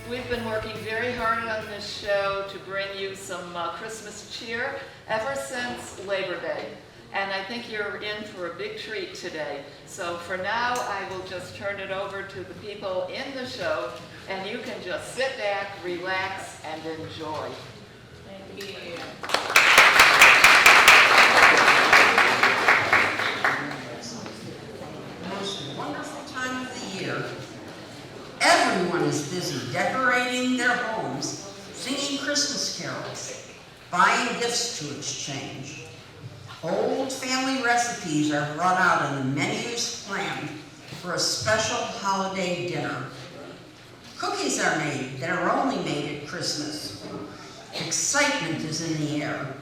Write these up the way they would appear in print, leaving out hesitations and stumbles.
We've been working very hard on this show to bring you some Christmas cheer ever since Labor Day. And I think you're in for a big treat today. So for now, I will just turn it over to the people in the show, and you can just sit back, relax, and enjoy. Thank you. Most wonderful time of the year. Everyone is busy decorating their homes, singing Christmas carols, buying gifts to exchange. Old family recipes are brought out and the menus planned for a special holiday dinner. Cookies are made that are only made at Christmas. Excitement is in the air.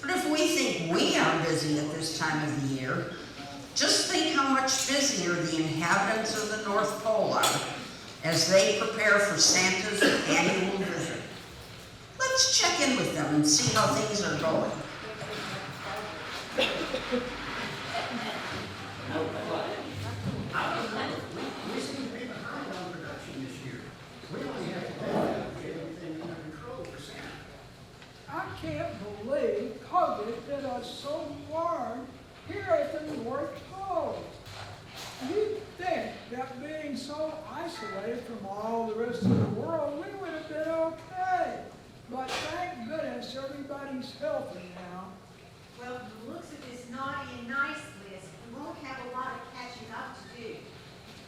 But if we think we are busy at this time of the year, just think how much busier the inhabitants of the North Pole are as they prepare for Santa's annual visit. Let's check in with them and see how things are going. We seem to be behind on production this year. We only have to get everything under control for Santa. I can't believe COVID hit us so hard here at the North Pole. You'd think that being so isolated from all the rest of the world, we would have been okay. But thank goodness everybody's healthy now. Well, from the looks of this naughty and nice list, we won't have a lot of catching up to do.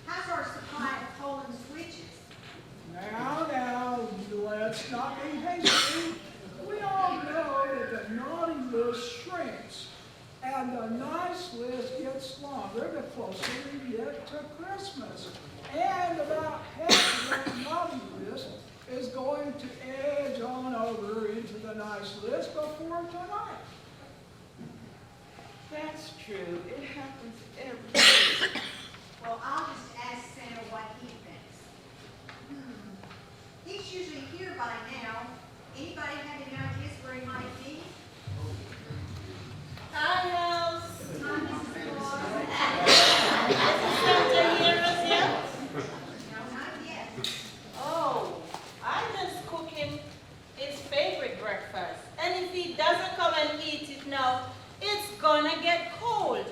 How's our supply of Poland switches? Now, let's not be hasty. We all know that the naughty list shrinks, and the nice list gets longer the closer we get to Christmas. And about half of that naughty list is going to edge on over into the nice list before tonight. That's true. It happens every day. Well, I'll just ask Santa what he thinks. He's usually here by now. Anybody have any ideas where he might be? Hi, Nels. Hi, Mrs. Claus. Is Santa here as yet? No, not yet. Oh, I just cook him his favorite breakfast. And if he doesn't come and eat it now, it's gonna get cold.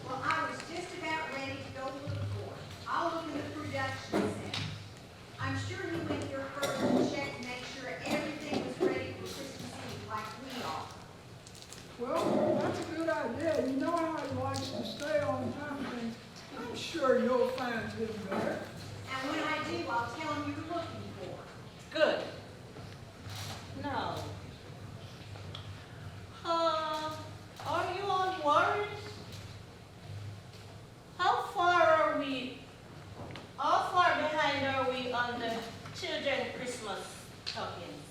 Well, I was just about ready to go look for it. I'll look in the production center. I'm sure he went there first to check and make sure everything was ready for Christmas Eve like we are. Well, that's a good idea. You know how he likes to stay on top of things. I'm sure you'll find him there. And when I do, I'll tell him you were looking for. Good. Now, are you all worried? How far behind are we on the children Christmas stockings?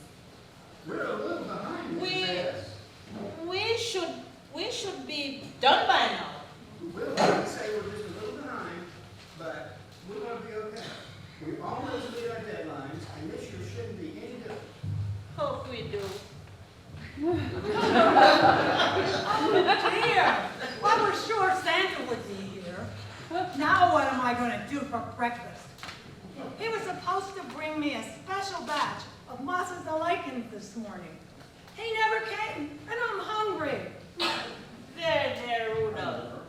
We're a little behind, Mrs. S. We should be done by now. We'll have to say we're just a little behind, but we're going to be okay. We always meet our deadlines, and this year shouldn't be any different. Hope we do. Dear, well, we're sure Santa would be here. Now what am I going to do for breakfast? He was supposed to bring me a special batch of mozzarella Likens this morning. He never came, and I'm hungry. There, Rudolph.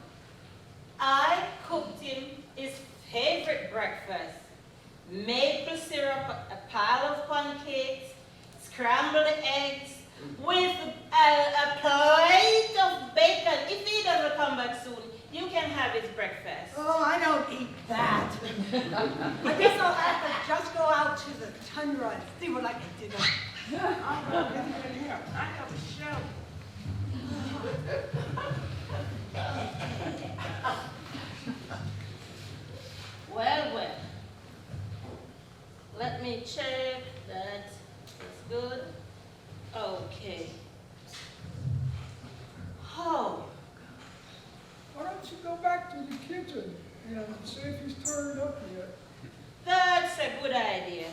I cooked him his favorite breakfast. Maple syrup, a pile of pancakes, scrambled eggs, with a plate of bacon. If he doesn't come back soon, you can have his breakfast. Oh, I don't eat that. I guess I'll have to just go out to the tundra and see what I can do. I'm going to get in here. I have a show. Well. Let me check that it's good. Okay. Oh, Why don't you go back to the kitchen and see if he's turned up yet? that's a good idea.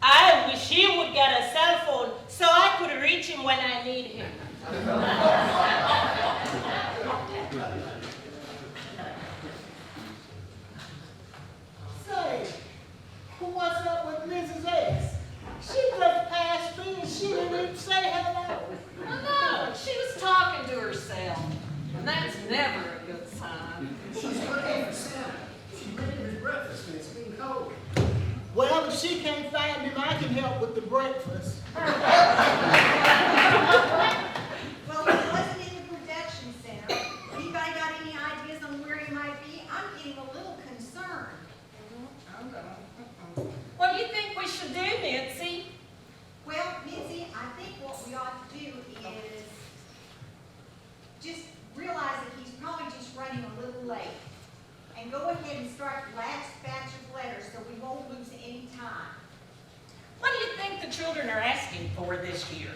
I wish he would get a cell phone so I could reach him when I need him. Say, what's up with Mrs. I can help with the breakfast. Well, he wasn't in the production center. Anybody got any ideas on where he might be? I'm getting a little concerned. What do you think we should do, Mitzi? Well, Mitzi, I think what we ought to do is just realize that he's probably just running a little late. And go ahead and start the last batch of letters so we won't lose any time. What do you think the children are asking for this year?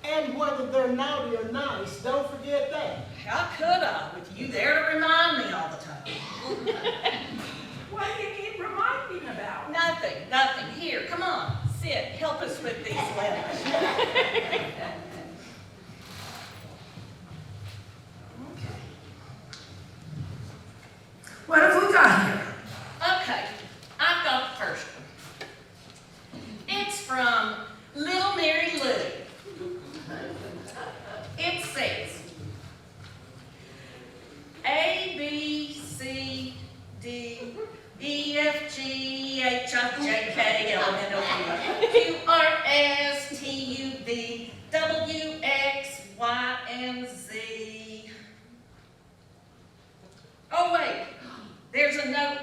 And whether they're naughty or nice, don't forget that. How could I, with you there to remind me all the time? What do you need reminding about? Nothing. Here, come on, sit, help us with these letters. What have we got here? Okay, I've got the first one. It's from Little Mary Lou. It says, A, B, C, D, E, F, G, H, I, J, K, L, M, N, O, P, Q, R, S, T, U, V, W, X, Y, and Z. Oh, wait. There's a note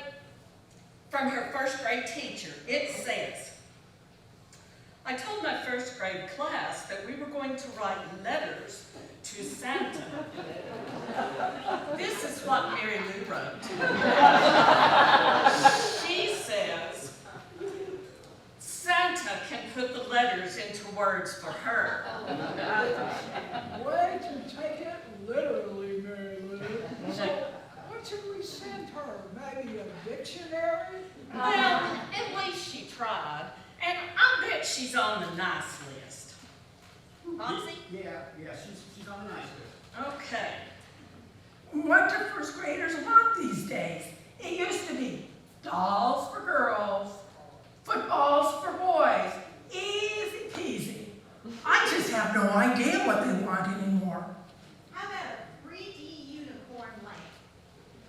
from her first grade teacher. It says, I told my first grade class that we were going to write letters to Santa. This is what Mary Lou wrote. She says, Santa can put the letters into words for her. Way to take it literally, Mary Lou. So, what should we send her? Maybe a dictionary? Well, at least she tried, and I bet she's on the nice list. Foxy? Yeah, she's on the nice list. Okay. What do first graders want these days? It used to be dolls for girls, footballs for boys, easy peasy. I just have no idea what they want anymore. How about a 3D unicorn lamp?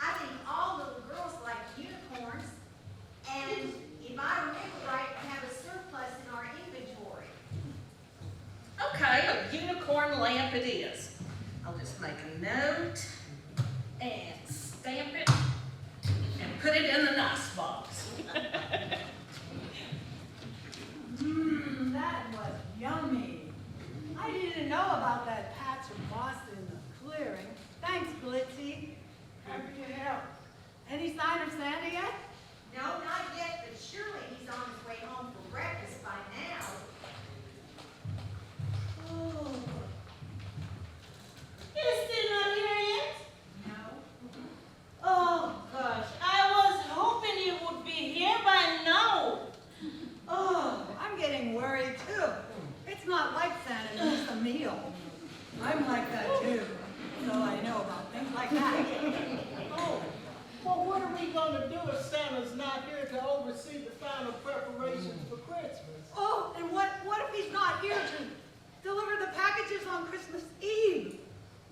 I think all little girls like unicorns, and if I remember right, we have a surplus in our inventory. Okay, a unicorn lamp it is. I'll just make a note and stamp it and put it in the nice box. That was yummy. I didn't know about that patch of moss in the clearing. Thanks, Glitzy. Happy to help. Any sign of Santa yet? No, not yet, but surely he's on his way home for breakfast by now. Oh. You're still not here yet? No? Oh, gosh. I was hoping you would be here by now. Oh, I'm getting worried too. It's not like Santa, it's a meal. I'm like that too, so I know about things like that. Oh, well, what are we gonna do if Santa's not here to oversee the final preparations for Christmas? Oh, and what if he's not here to deliver the packages on Christmas Eve?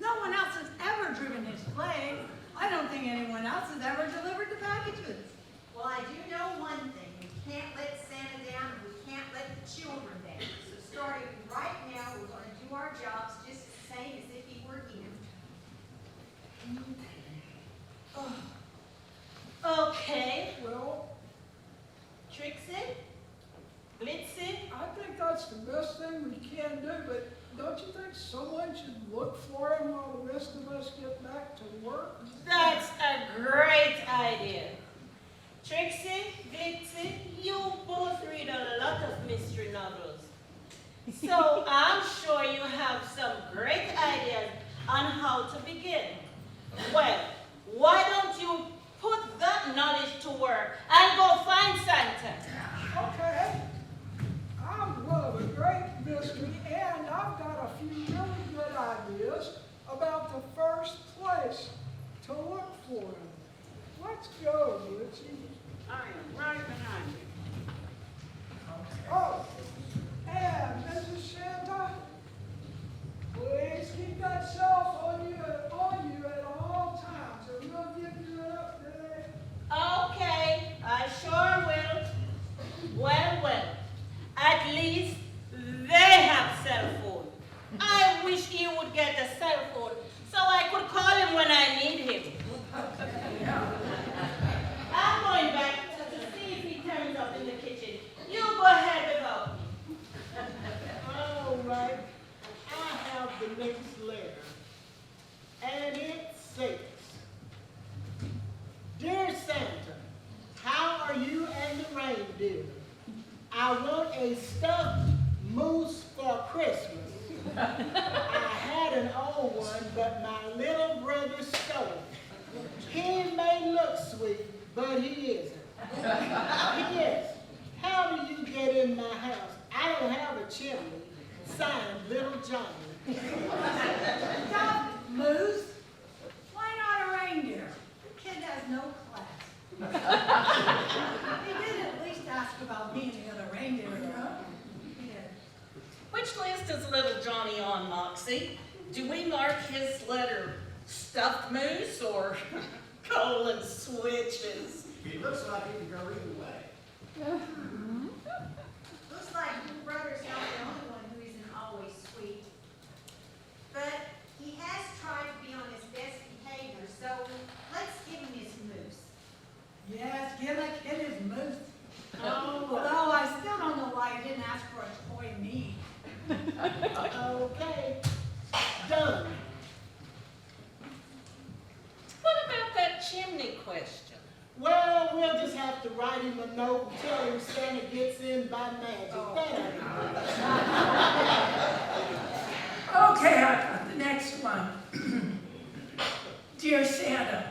No one else has ever driven his sleigh. I don't think anyone else has ever delivered the packages. Well, I do know one thing. We can't let Santa down, and we can't let the children down. So starting right now, we're going to do our jobs just the same as if he were here. Okay. Well, Trixie? Blitzy? I think that's the best thing we can do, but don't you think someone should look for him while the rest of us get back to work? That's a great idea. Trixie, Glitzy, you both read a lot of mystery novels. So I'm sure you have some great ideas on how to begin. Well, why don't you put that knowledge to work and go find Santa? Okay. I'm one of a great mystery, and I've got a few really good ideas about the first place to look for him. Let's go, Richie. I am right behind you. Oh, and Mrs. Santa, please keep that cell phone on you at all times, or we'll give you an update. Okay, I sure will. Well, reindeer. I want a stuffed moose for Christmas. I had an old one, but my little brother stole it. He may look sweet, but he isn't. Yes. How do you get in my house? I don't have a chimney. Signed, Little Johnny. Stuffed moose? Why not a reindeer? The kid has no class. He did at least ask about me and the other reindeer, though. He did. Which list is little Johnny on, Moxie? Do we mark his letter stuffed moose or colon switches? It looks like it can go either way. Looks like your brother's not the only one who isn't always sweet. But he has tried to be on his best behavior, so let's give him his moose. Yes, give a kid his moose. Although I still don't know why he didn't ask for a toy me. Okay. Done. What about that chimney question? Well, we'll just have to write him a note and tell him Santa gets in by magic. Okay, I've got the next one. Dear Santa,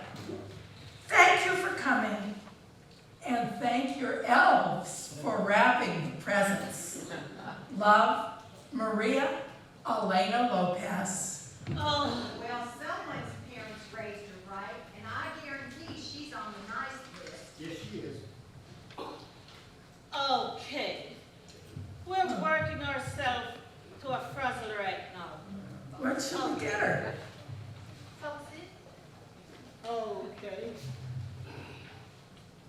thank you for coming, and thank your elves for wrapping the presents. Love, Maria Elena Lopez. Oh, Well, someone's parents raised her right, and I guarantee she's on the nice list. Yes, she is. okay. We're working ourselves to a frazzle right now. What should we get her? Foxy? Okay.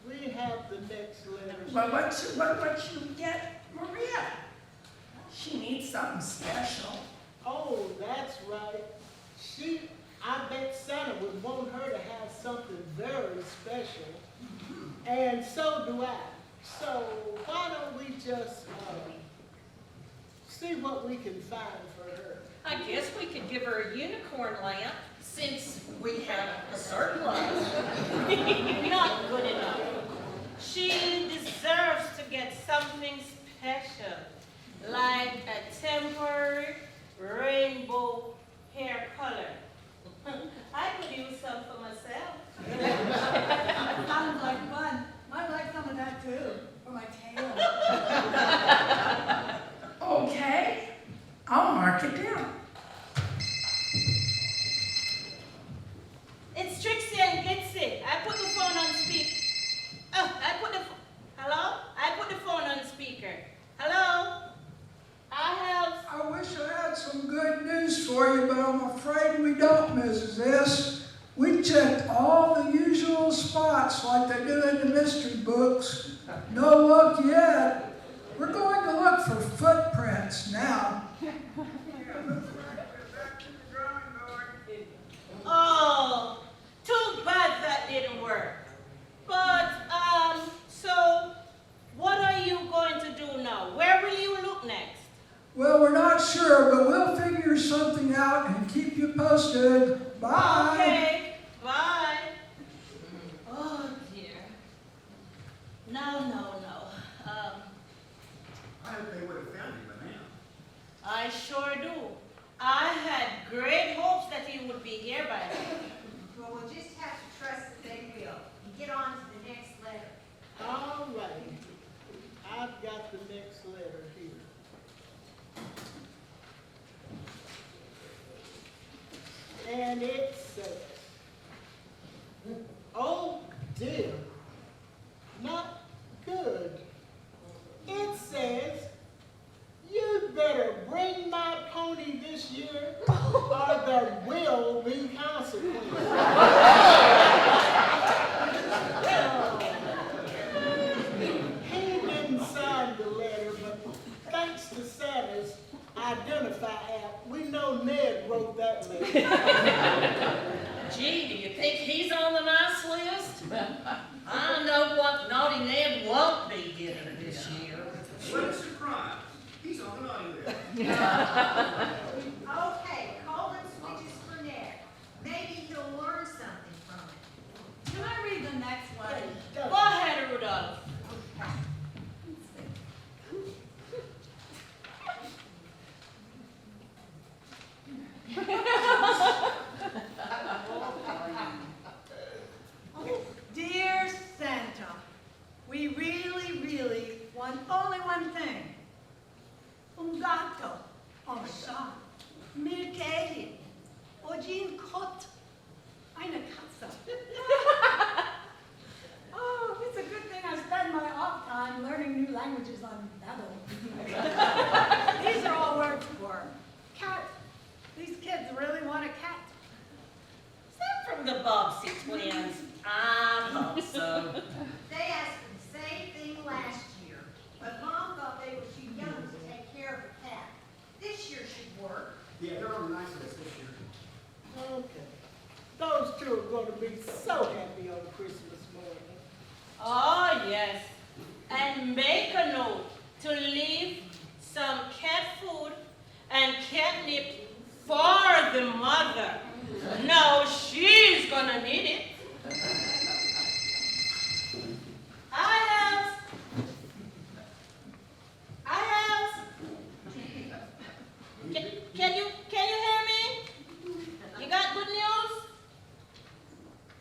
We have the next letter. Well, what should we get Maria? She needs something special. Oh, that's right. I bet Santa would want her to have something very special. And so do I. So why don't we just see what we can find for her? I guess we could give her a unicorn lamp since we have a surplus. Not good enough. She deserves to get something special, like a temporary rainbow hair color. I could use some for myself. Sounds like fun. I'd like some of that too, for my tail. Okay, I'll mark it down. It's Trixie and Gitsy. I put the phone on speaker. Oh, hello? I put the phone on speaker. Hello? I wish I had some good news for you, but I'm afraid we don't, Mrs. S. We checked all the usual spots like they do in the mystery books. No luck yet. We're going to look for footprints now. Oh, too bad that didn't work. But, so, what are you going to do now? Where will you look next? Well, we're not sure, but we'll figure something out and keep you posted. Bye. Okay, bye. Oh, dear. No. I hope they would have found you by now. I sure do. I had great hopes that he would be here by now. Well, we'll just have to trust that they will. And get on to the next letter. All right. I've got the next letter here. And it says, oh dear, not good. It says, you'd better bring my pony this year or there will be consequences. He didn't sign the letter, but thanks to Santa's Identify app, we know Ned wrote that letter. Gee, do you think he's on the nice list? I know what naughty Ned won't be getting this year. What a surprise. He's on the naughty list. Okay, colon switches for Ned. Maybe he'll learn something from it. Can I read the next one? Go ahead, Rudolph. Okay. gonna need it. I have. Can you hear me? You got good news?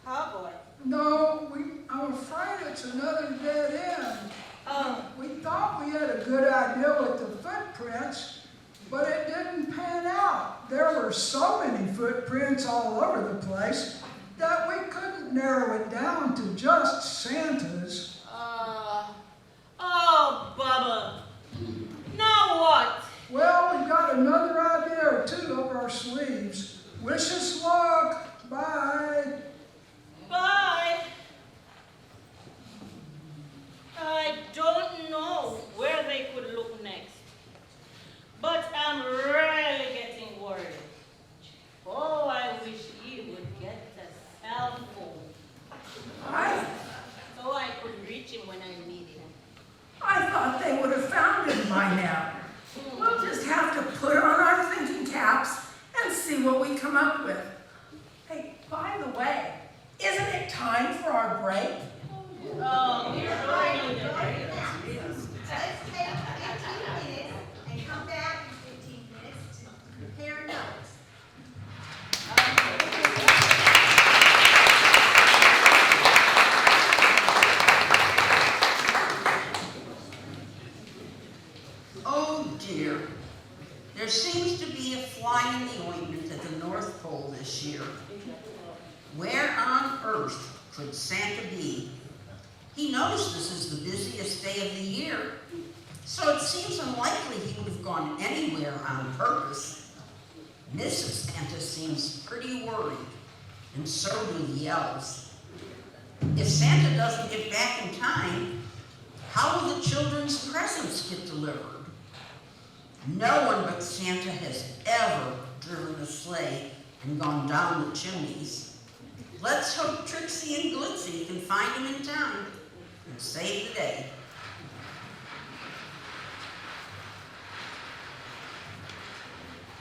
Oh boy. No, I'm afraid it's another dead end. Oh. We thought we had a good idea with the footprints, but it didn't pan out. There were so many footprints all over the place that we couldn't narrow it down to just Santa's. Oh, Bubba. Now what? Well, we've got another idea or two up our sleeves. Wish us luck. Bye. Bye. I don't know where they could look next, but I'm really getting worried. Oh, I wish he would get the cell phone so I could reach him when I need him. I thought they would have found him by now. We'll just have to put on our thinking caps and see what we come up with. Hey, by the way, isn't it time for our break? Oh, you're right. Let's take 15 minutes and come back in 15 minutes to compare notes. Oh dear. There seems to be a fly in the ointment at the North Pole this year. Where on earth could Santa be? He knows this is the busiest day of the year, so it seems unlikely he would have gone anywhere on purpose. Mrs. Santa seems pretty worried, and so do the elves. If Santa doesn't get back in time, how will the children's presents get delivered? No one but Santa has ever driven a sleigh and gone down the chimneys. Let's hope Trixie and Glitzy can find him in time and save the day.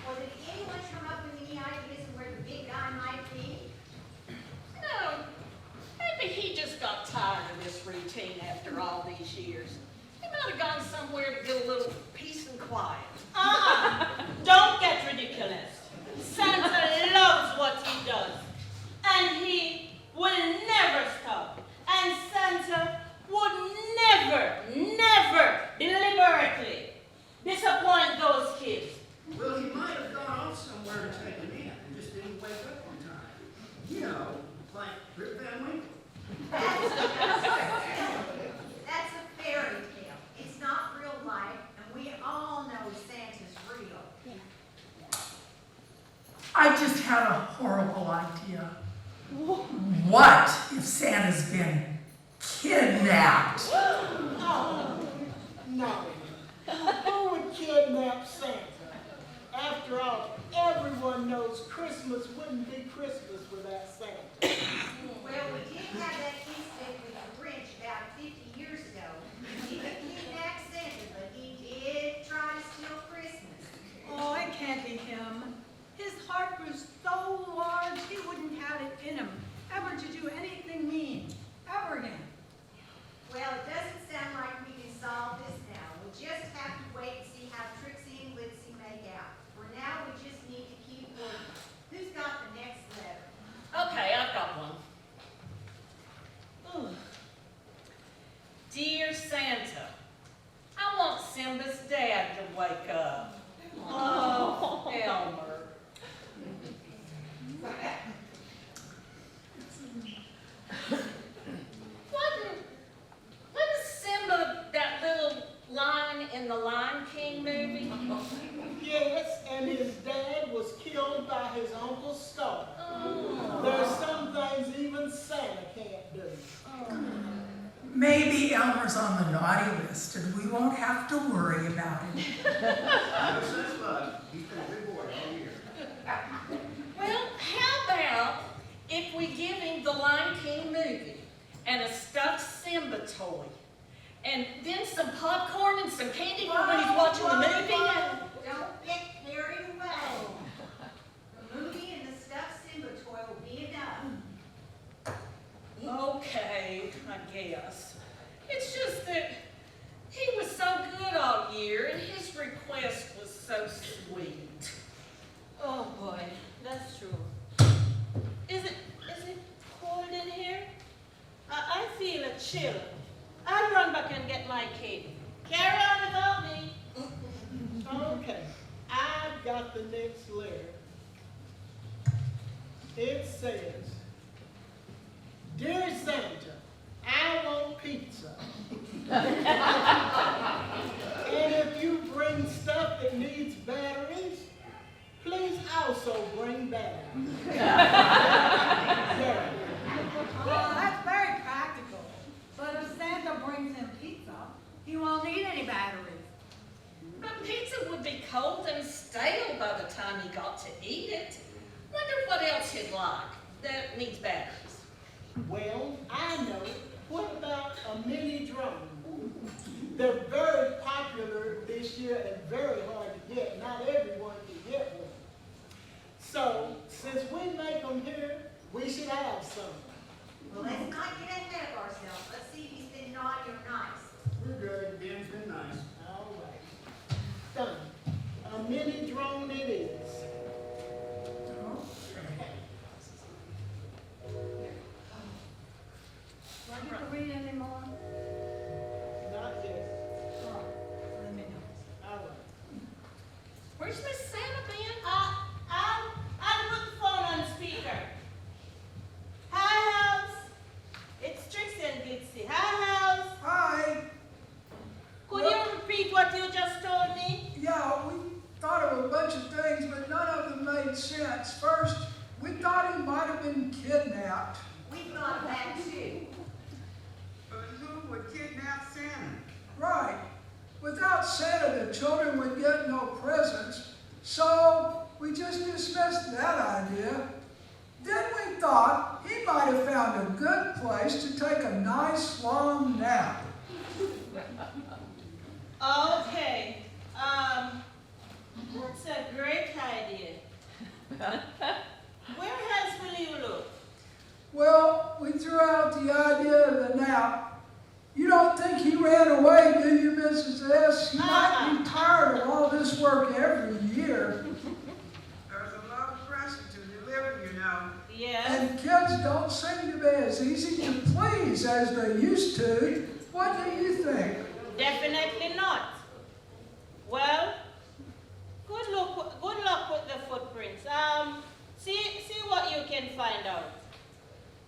Well, did anyone come up with any ideas of where the big guy might be? No, maybe he just got tired of this routine after all these years. He might have gone somewhere to get a little peace and quiet. Don't get ridiculous. Santa loves what he does, and he will never stop. And Santa would never deliberately disappoint those kids. Well, he might have gone off somewhere to take a nap and just didn't wake up on time. You know, like Rip Van Winkle. That's a fairy tale. It's not real life, and we all know Santa's real. I just had a horrible idea. What if Santa's been kidnapped? Oh, no. Who would kidnap Santa? After all, everyone knows Christmas wouldn't be Christmas without Santa. Well, we did have that incident with the Grinch about 50 years ago. He didn't kidnap Santa, but he did try to steal Christmas. Oh, it can't be him. His heart grew so large he wouldn't have it in him ever to do anything mean, ever again. Well, it doesn't sound like we can solve this now. We'll just have to wait and see how Trixie and Glitzy make out. For now, we just need to keep working. Who's got the next letter? Okay, I've got one. Ooh. Dear Santa, I want Simba's dad to wake up. Oh, Elmer. Wasn't Simba that little lion in the Lion King movie? Yes, and his dad was killed by his Uncle Star. Oh. There's some things even Santa can't do. Maybe Elmer's on the naughty list and we won't have to worry about him. No sense, bud. He's been a good boy all year. Well, how about if we give him the Lion King movie and a stuffed Simba toy, and then some popcorn and some candy for when he's watching the movie? Don't get carried away. The movie and the stuffed Simba toy will be enough. I guess. It's just that he was so good all year and his request was so sweet. Oh boy, that's true. Is it cold in here? I feel a chill. I'll run back and get my cape. Carry on without me. Okay, I've got the next letter. It says, Dear Santa, I want pizza. And if you bring stuff that needs batteries, please also bring batteries. Yeah. Oh, that's very practical. But if Santa brings him pizza, he won't need any batteries. But pizza would be cold and stale by the time he got to eat it. Wonder what else he'd like that needs batteries. Well, I know. What about a mini drone? They're very popular this year and very hard to get. Not everyone can get one. So, since we make them here, we should have some. Well, let's not get ahead of ourselves. Let's see if he's been naughty or nice. We're good, Ben's been nice. All right. Done. A mini drone it is. Want you to read anymore? Not yet. Oh, let me know. All right. Where's Miss Santa been? I'll put the phone on speaker. Hi, House. It's Trixie and Dixie. Hi, House. Hi. Could you repeat what you just told me? Yeah, we thought of a bunch of things, but none of them made sense. First, we thought he might have been kidnapped. We thought that too. But who would kidnap Santa? Right. Without Santa, the children would get no presents, so we just dismissed that idea. Then we thought he might have found a good place to take a nice long nap. Okay. That's a great idea. Where else will you look? Well, we threw out the idea of the nap. You don't think he ran away, do you, Mrs. S? He might be tired of all this work every year. There's a lot of pressure to deliver, you know. Yes. And kids don't seem to be as easy to please as they used to. What do you think? Definitely not. Well, good luck with the footprints. See what you can find out.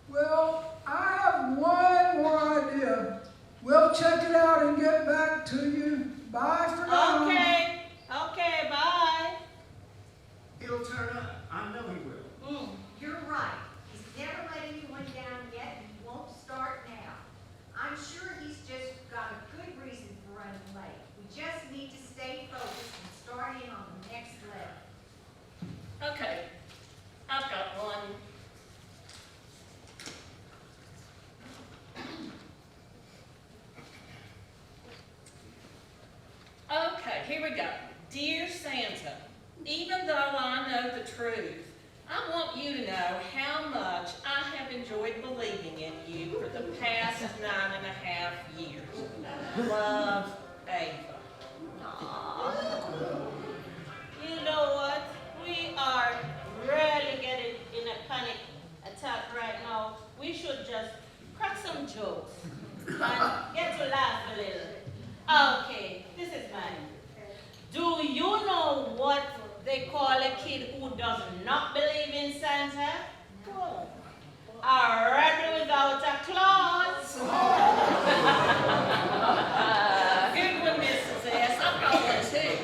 Well, I have one more idea. We'll check it out and get back to you. Bye for now. Okay, bye. He'll turn up. I know he will. You're right. He's never let anyone down yet and he won't start now. I'm sure he's just got a good reason for running late. We just need to stay focused and start in on the next level. Okay, I've got one. Okay, here we go. Dear Santa, even though I know the truth, I want you to know how much I have enjoyed believing in you for the past 9.5 years. Love, Ava. You know what? We are really getting in a panic attack right now. We should just crack some jokes and get to laugh a little. Okay, this is mine. Do you know what they call a kid who does not believe in Santa? What? A rebel without a clause. Good one, Mrs. S. I've got one too.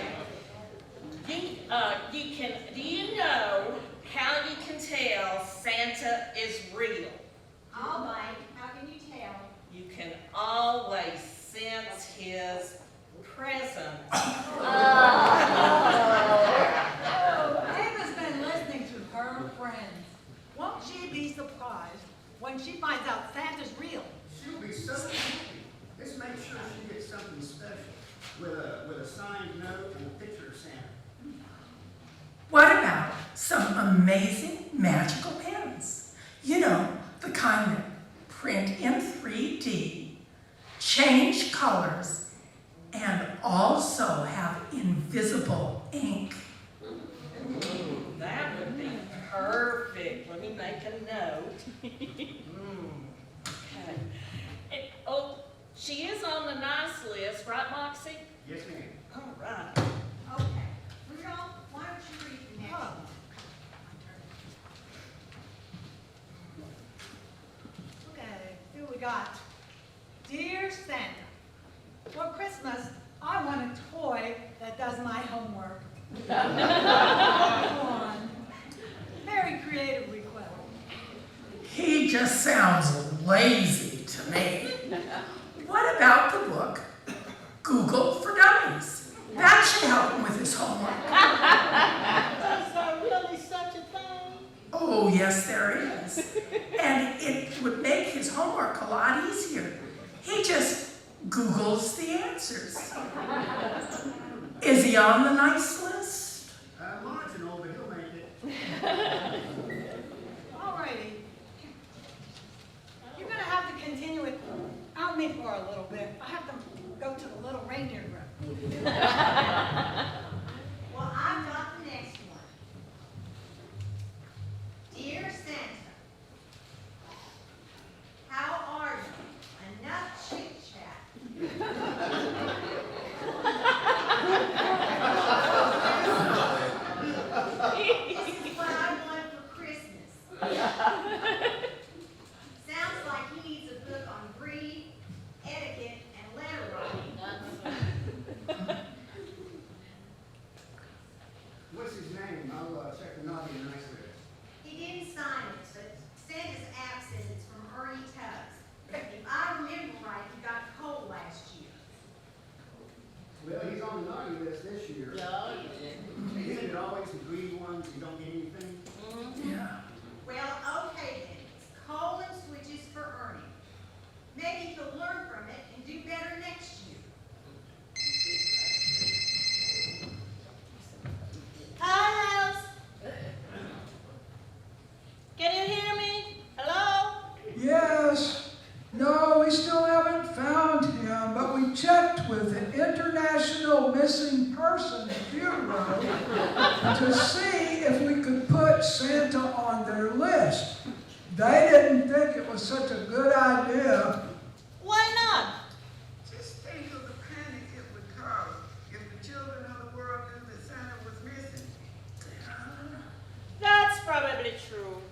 Do you know how you can tell Santa is real? All right, how can you tell? You can always sense his presence. Ava's been listening to her friends. Won't she be surprised when she finds out Santa's real? She'll be so happy. Let's make sure she gets something special with a signed note and a picture of Santa. What about some amazing magical pens? You know, the kind that print in 3D change colors, and also have invisible ink. That would be perfect. Let me make a note. Okay. Oh, she is on the nice list, right, Moxie? Yes, ma'am. All right. Okay, Rudolph, why don't you read the next one? Okay, here we got. Dear Santa, for Christmas, I want a toy that does my homework. Come on. Very creative request. He just sounds lazy to me. What about the book Google for Dummies? That should help him with his homework. Is there really such a thing? Oh, yes, there is. And it would make his homework a lot easier. He just Googles the answers. Is he on the nice list? Marginal, but he'll make it. All righty. You're gonna have to continue without me for a little bit. I have to go to the little reindeer room. Well, I've got the next one. Dear Santa, how are you? Enough chit chat. This is what I want for Christmas. Sounds like he needs a book on breeding, etiquette, and letter writing. What's his name? I'll check the naughty and nice list. He didn't sign it, but Santa's app says it's from Ernie Tubbs. If I remember right, he got cold last year. Well, he's on the naughty list this year. Isn't it always the greedy ones who don't get anything? Yeah. Well, okay then, it's colon switches for Ernie. Maybe he'll learn from it and do better next year. Hi, house. Can you hear me? Hello? Yes. No, we still haven't found him, but we checked with the International Missing Persons Bureau to see if we could put Santa on their list. They didn't think it was such a good idea. Why not? Just think of the panic it would cause if the children of the world knew that Santa was missing. That's probably true.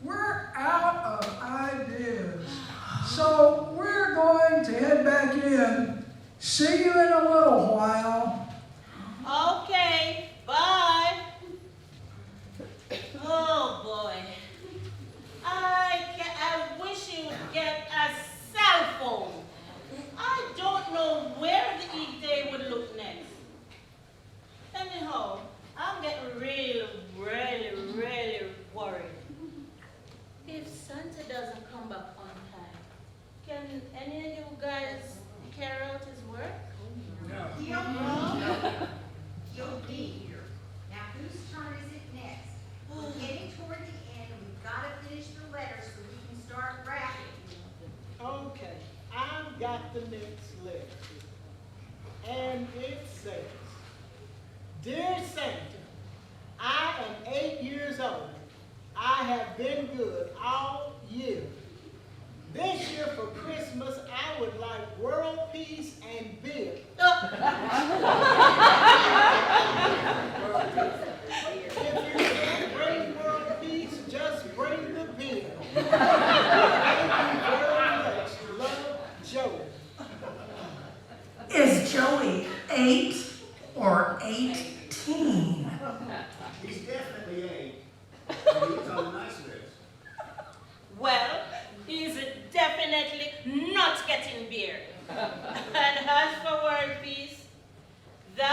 We're out of ideas. So we're going to head back in. See you in a little while. Okay, bye. Oh boy. I wish you would get a cell phone. I don't know where the E-Day would look next. Anyhow, I'm getting really worried. If Santa doesn't come back on time, can any of you guys carry out his work? He'll be here. Now, whose turn is it next? We're getting toward the end, and we've got to finish the letter so we can start wrapping. Okay, I've got the next letter. And it says, Dear Santa, I am 8 years old. I have been good all year. This year for Christmas, I would like world peace and beer. If you can't bring world peace, just bring the beer. Thank you very much. Love, Joey. Is Joey 8 or 18? He's definitely 8. And he's on the nice list. Well, he's definitely not getting beer. And as for world peace, that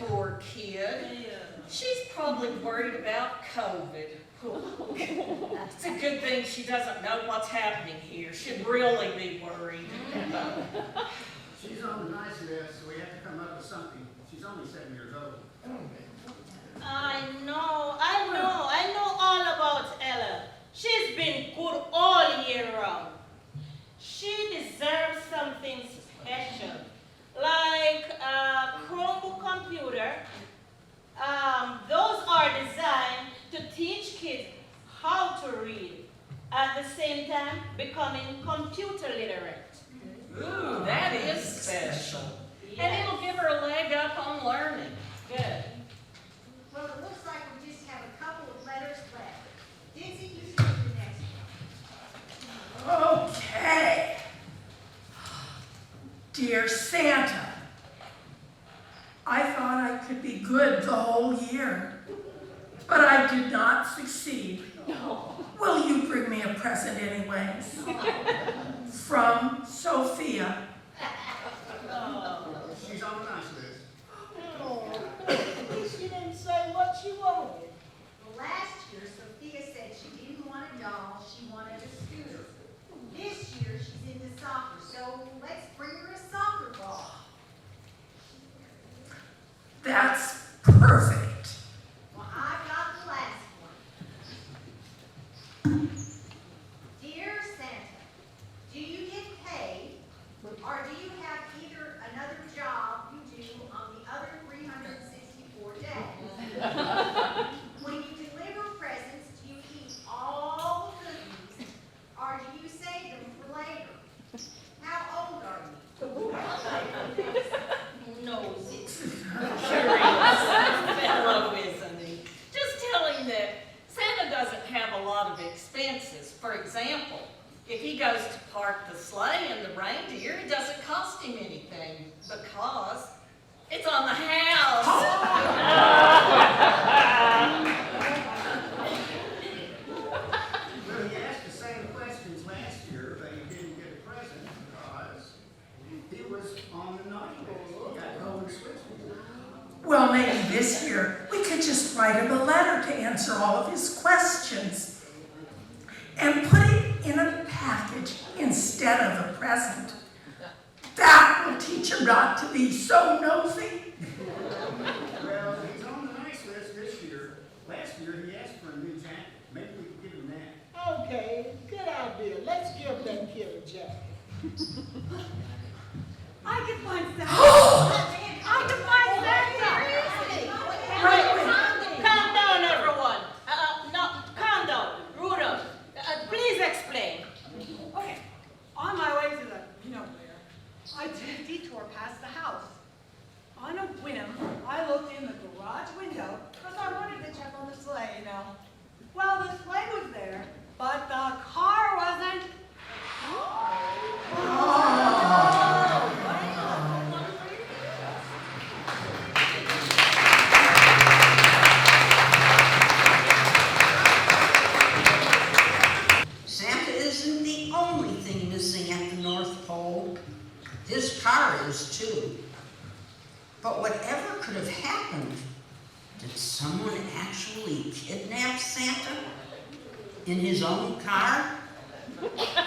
poor kid. She's probably worried about COVID. It's a good thing she doesn't know what's happening here. She'd really be worried. She's on the nice list, so we have to come up with something. She's only 7 years old. I know all about Ella. She's been good all year round. She deserves something special, like a Chromebook computer. Those are designed to teach kids how to read, at the same time becoming computer literate. Ooh, that is special. Yes. And it'll give her a leg up on learning. Good. Well, it looks like we just have a couple of letters left. Dixie, you take the next one. Okay. Dear Santa, I thought I could be good the whole year, but I did not succeed. Will you bring me a present anyways? From Sophia. She's on the nice list. Oh, at least you didn't say what she wanted. Well, last year, Sophia said she didn't want a doll, she wanted a scooter. This year, she's into soccer, so let's bring her a soccer ball. That's perfect. Well, I've got the last one. Dear Santa, do you get paid, or do you have either another job you do on the other 364 days? When you deliver presents, do you keep all the cookies, or do you save them for later? How old are you? Nosy. Curious fellow, isn't he? Just tell him that Santa doesn't have a lot of expenses. For example, if he goes to park the sleigh and the reindeer, it doesn't cost him anything because it's on the house. Well, he asked the same questions last year, but he didn't get a present because he was on the naughty list. He got cold and switched. Well, maybe this year we could just write him a letter to answer all of his questions and put it in a package instead of a present. That will teach him not to be so nosy. Well, he's on the nice list this year. Last year, he asked for a new jacket. Maybe we could give him that. Okay, good idea. Let's give that kid a jacket. I can find Santa. I can find Santa. Calm down, everyone. No, calm down. Rudolph, please explain. Okay, on my way to the nowhere, I took a detour past the house. On a whim, I looked in the garage window because I wanted to check on the sleigh, you know. Well, the sleigh was there, but the car wasn't. Santa isn't the only thing missing at the North Pole. His car is too. But whatever could have happened? Did someone actually kidnap Santa in his own car?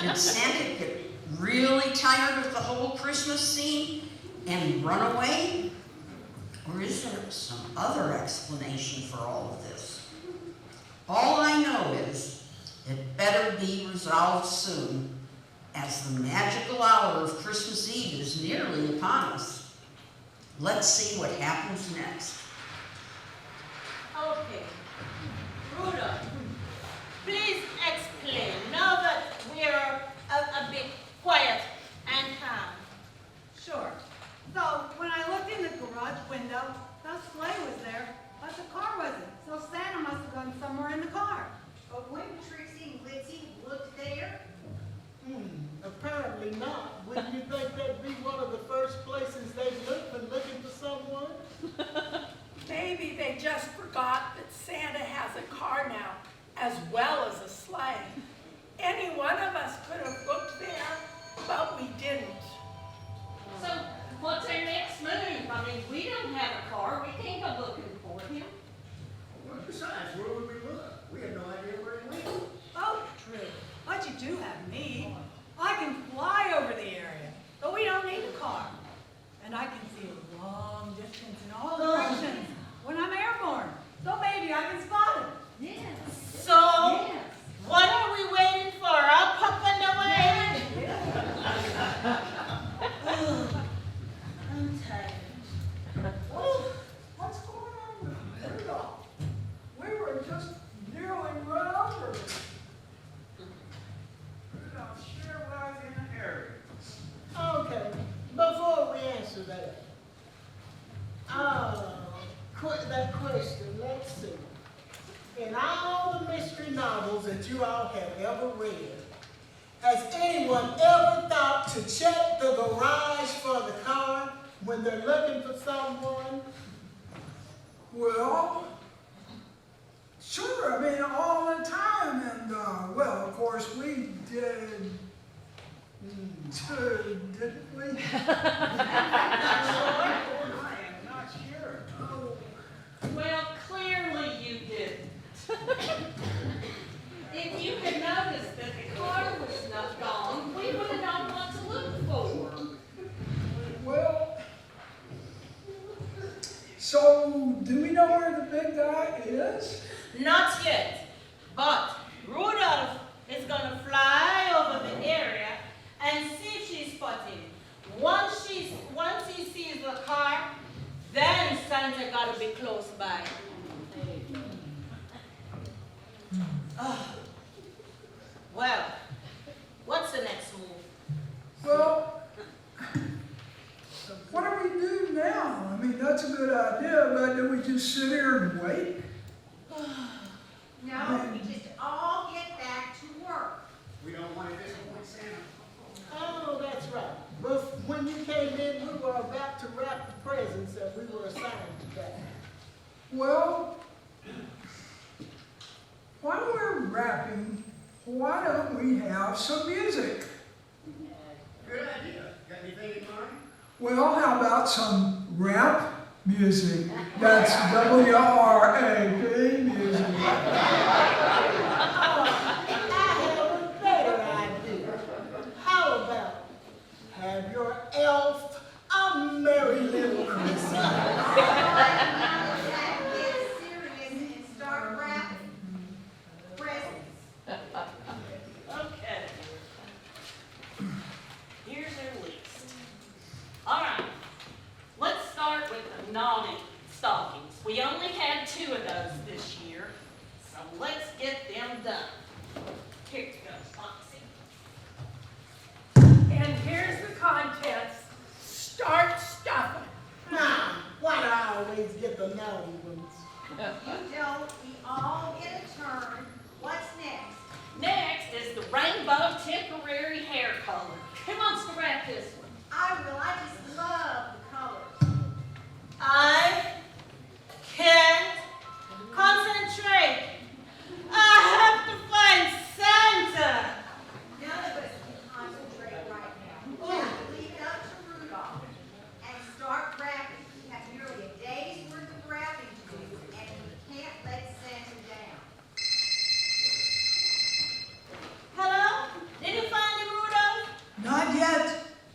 Did Santa get really tired of the whole Christmas scene and run away? Or is there some other explanation for all of this? All I know is it better be resolved soon, as the magical hour of Christmas Eve is nearly upon us. Let's see what happens next. Okay. Rudolph, please explain now that we're a bit quiet and calm. Sure. So when I looked in the garage window, the sleigh was there, but the car wasn't. So Santa must have gone somewhere in the car. But wouldn't Trixie and Glitzy look there? Apparently not. Wouldn't you think that'd be one of the first places they'd look when looking for someone? Maybe they just forgot that Santa has a car now, as well as a sleigh. Any one of us could have looked there, but we didn't. So what's our next move? I mean, we don't have a car. We can't that question, let's see. In all the mystery novels that you all have ever read, has anyone ever thought to check the garage for the car when they're looking for someone? Well, sure, I mean, all the time, and, well, of course, we did, too, didn't we? I'm not sure. Oh. Well, clearly you didn't. If you had noticed that the car was not gone, we would have known what to look for. Well, so, do we know where the big guy is? Not yet, but Rudolph is gonna fly over the area and see if she spots him. Once he sees the car, then Santa gotta be close by. Well, what's the next move? Well, what do we do now? I mean, that's a good idea, but do we just sit here and wait? No, we just all get back to work. We don't want to disappoint Santa. Oh, that's right. But when you came in, we were about to wrap the presents that we were assigned today. Well, while we're wrapping, why don't we have some music? Good idea. Got anything in mind? Well, how about some rap music? That's W-R-A-P music. I have a better idea. How about have your elf a merry little Christmas? Now get serious and start wrapping presents. Okay. Here's our list. All right. Let's start with the naughty stockings. We only had 2 of those this year, so let's get them done. Here you go, Foxy. And here's the contents. Start stuffing. Now, why do I always get the naughty ones? You don't, we all get a turn. What's next? Next is the rainbow temporary hair color. Who wants to wrap this one? I will, I just love the colors. I can't concentrate. I have to find Santa. None of us can concentrate right now. Now, leave it up to Rudolph and start wrapping. We have nearly a day's worth of wrapping to do, and we can't let Santa down. Hello? Did you find him, Rudolph? Not yet,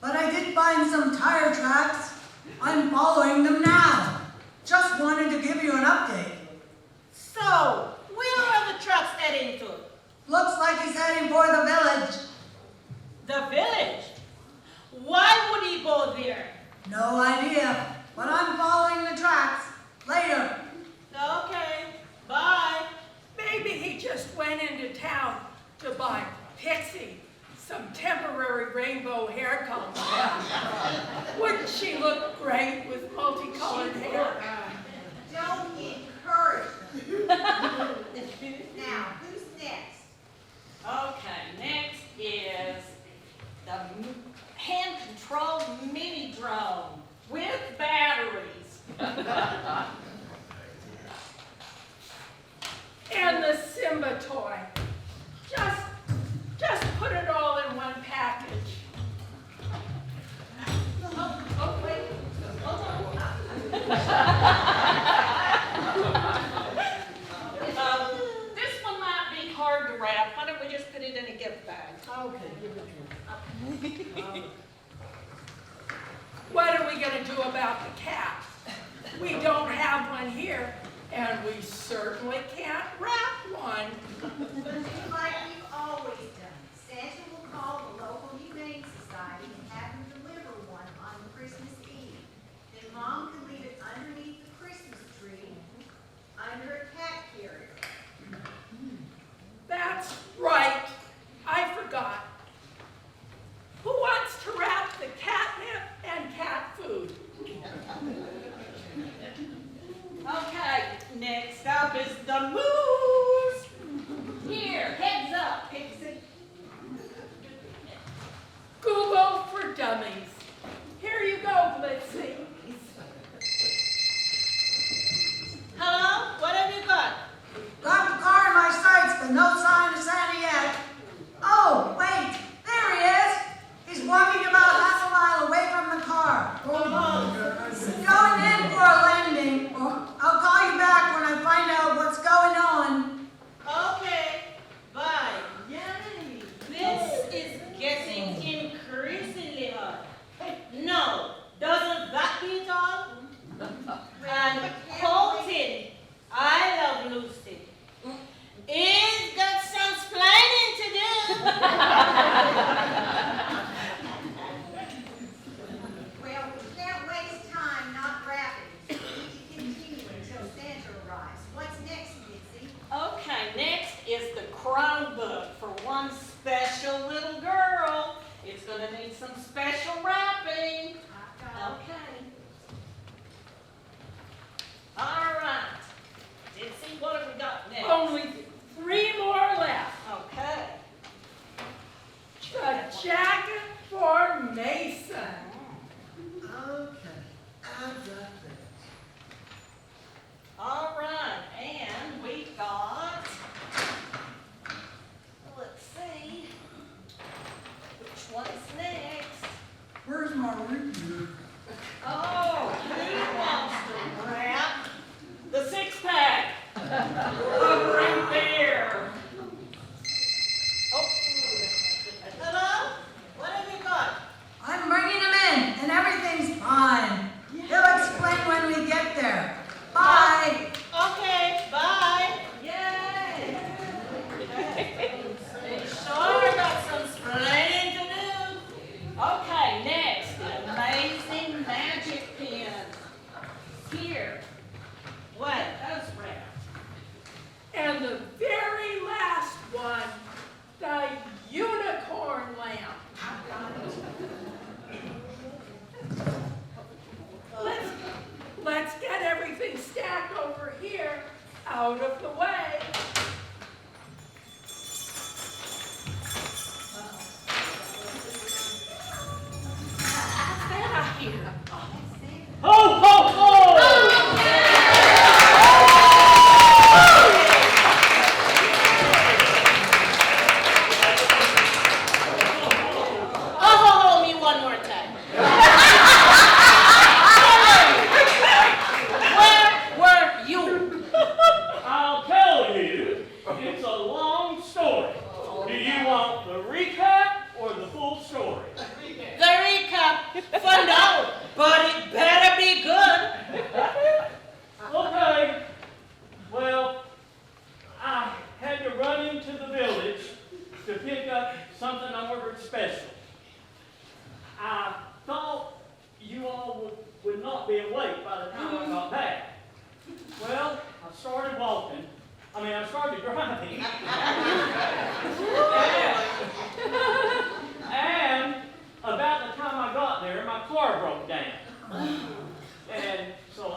but I did find some tire tracks. I'm following them now. Just wanted to give you an update. So, where are the trucks heading to? Looks like he's heading for the village. The village? Why would he go there? No idea, but I'm following the tracks. Later. Okay, bye. Maybe he just went into town to buy Pixie some temporary rainbow hair color. Wouldn't she look great with multicolored hair? Don't encourage them. Now, who's next? Okay, next is the hand-controlled mini drone with batteries. And the Simba toy. Just put it all in one package. Oh, wait, hold on. This one might be hard to wrap. Why don't we just put it in a gift bag? Okay, give it to me. What are we gonna do about the cat? We don't have one here, and we certainly can't wrap one. Do like we've always done. Santa will call the local humane society and have them deliver one on Christmas Eve. Then Mom can leave it underneath the Christmas tree, under a cat carrier. That's right. I forgot. Who wants to wrap the catnip and cat food? Okay, syrup is the moose. Here, heads up, Pixie. Google for Dummies. Here you go, Blitzy. Hello? What have you got? Got the car in my sights, but no sign of Santa yet. Oh, wait, there he is. He's walking about half a mile away from the car. Going in for a landing. I'll call you back when I find out what's going on. Okay, bye. Yay. This is getting increasingly hard. No, doesn't that beat all? And Colton, I love Lucy. He's got some splaining to do. Well, we can't waste time not wrapping. We need to continue until Santa arrives. What's next, Mitzi? Okay, next is the crown book for one special little girl. It's gonna need some special wrapping. Okay. All right. Ditsy, what have we got next? Only 3 more left. Okay. The jacket for Mason. Okay, I've got that. All right, and we got, let's see, which one's next? Where's my review? Oh, who wants to wrap the 6-pack of root beer? Oh, Hello? What have you got? I'm bringing him in, and everything's fine. He'll explain when we get there. Bye. Okay, bye. Yay! They sure got some splaining to do. Okay, next, the amazing magic pens. Here. What? Those wrapped. And the very last one, the unicorn lamp. Let's get everything stacked over here, out of the way. What's that I hear? Ho, ho, ho! Oh, me one more time. Where were you? I'll tell you, it's a long story. Do you want the recap or the full story? The recap for now, but it better be good. Okay. Well, I had to run into the village to pick up something I ordered special. I thought you all would not be awake by the time I got back. Well, I started walking. I started driving. And about the time I got there, my car broke down. And so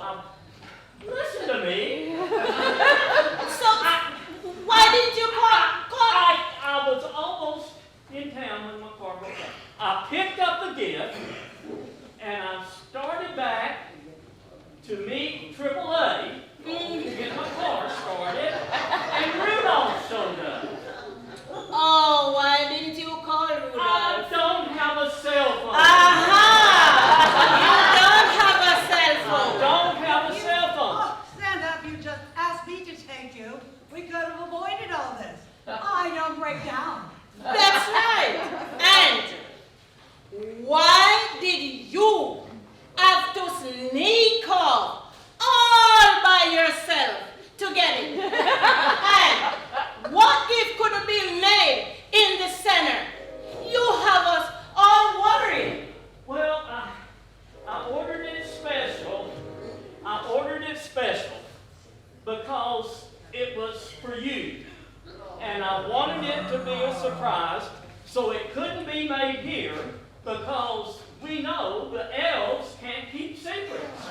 listen to me. So, why didn't you call? I was almost in town when my car broke down. I picked up the gift and I started back to meet AAA to get my car started, and Rudolph showed up. Oh, why didn't you call Rudolph? I don't have a cell phone. Aha! You don't have a cell phone. I don't have a cell phone. Oh, stand up, you just asked me to take you. We could have avoided all this. I don't break down. That's right. And why did you have to sneak off all by yourself to get it? And what gift could have been made in the center? You have us all worried. Well, I ordered it special. I ordered it special because it was for you. And I wanted it to be a surprise, so it couldn't be made here because we know the elves can't keep secrets.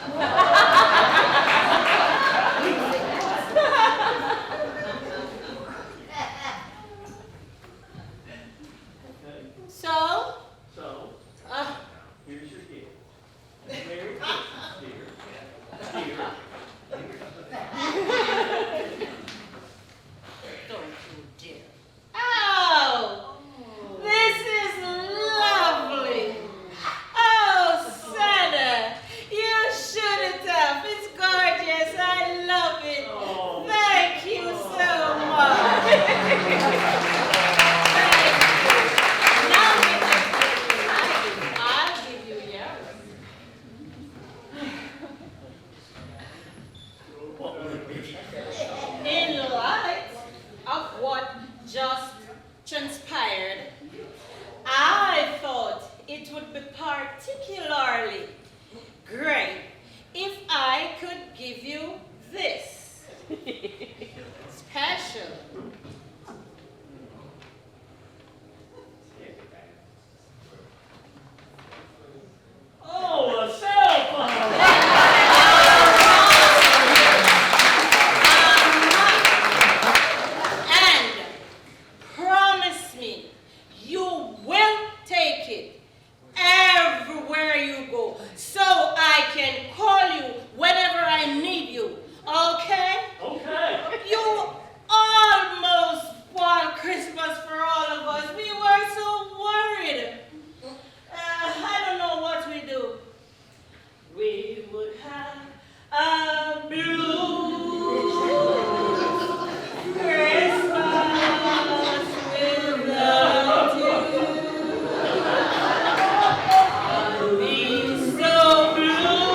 give you this. Special. Oh, a cell phone! And promise me you will take it everywhere you go so I can call you whenever I need you. Okay? Okay. You almost bought Christmas for all of us. We were so worried. I don't know what we do. We would have a blue Christmas without you. I'll be so blue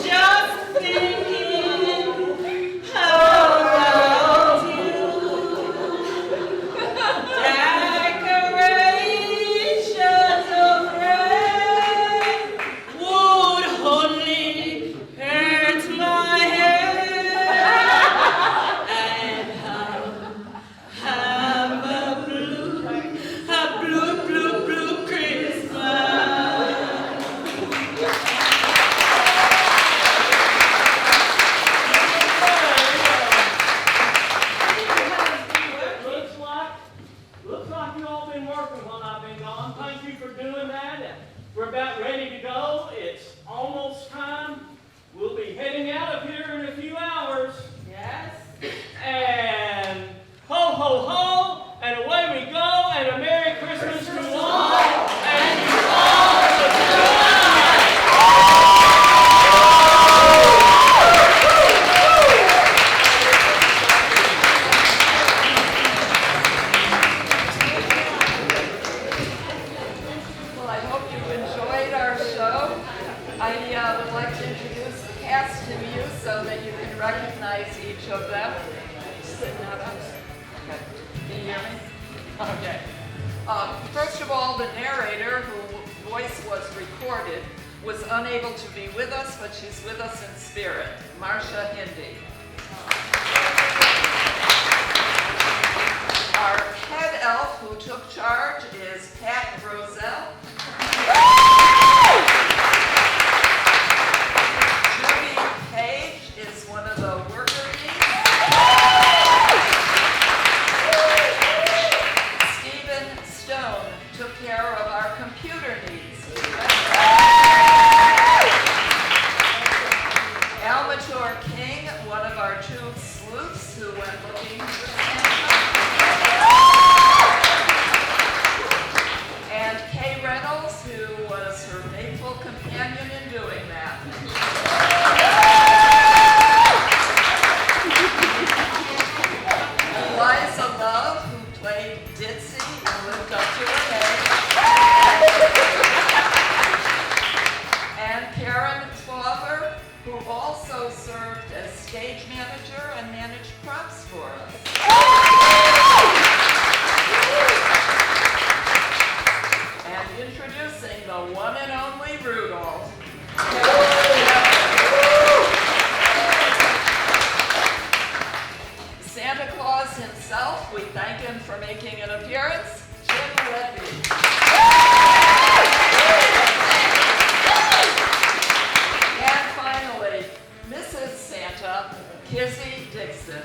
just thinking about you. Decorations of red would only hurt my head, and have a blue Christmas. Looks like you all been working while I've been gone. Thank you for doing that. And we're about ready to go. It's almost time. We'll be heading out of here in a few hours. Yes. And ho, ho, ho, and away we go, and a Merry Christmas to all, and to all the Well, I hope you enjoyed our show. I would like to introduce the cast to you so that you can recognize each of them. Sitting out on. Okay. Can you hear me? Okay. First of all, the narrator, whose voice was recorded, was unable to be with us, but she's with us in spirit, Marcia Hindi. Our head elf who took charge is Pat Roselle. Judy Page is one of the worker bees. Stephen Stone took care of our computer needs. Almator King, one of our two sleuths who went looking for Santa. And Kay Reynolds, who was her faithful companion in doing that. Eliza Love, who played Ditzy and lived up to her name. And Karen Fauver, who also served as stage manager and managed props for us. And introducing the one and only Rudolph. Santa Claus himself, we thank him for making an appearance, Jim Levy. And finally, Mrs. Santa, Kizzy Dixon.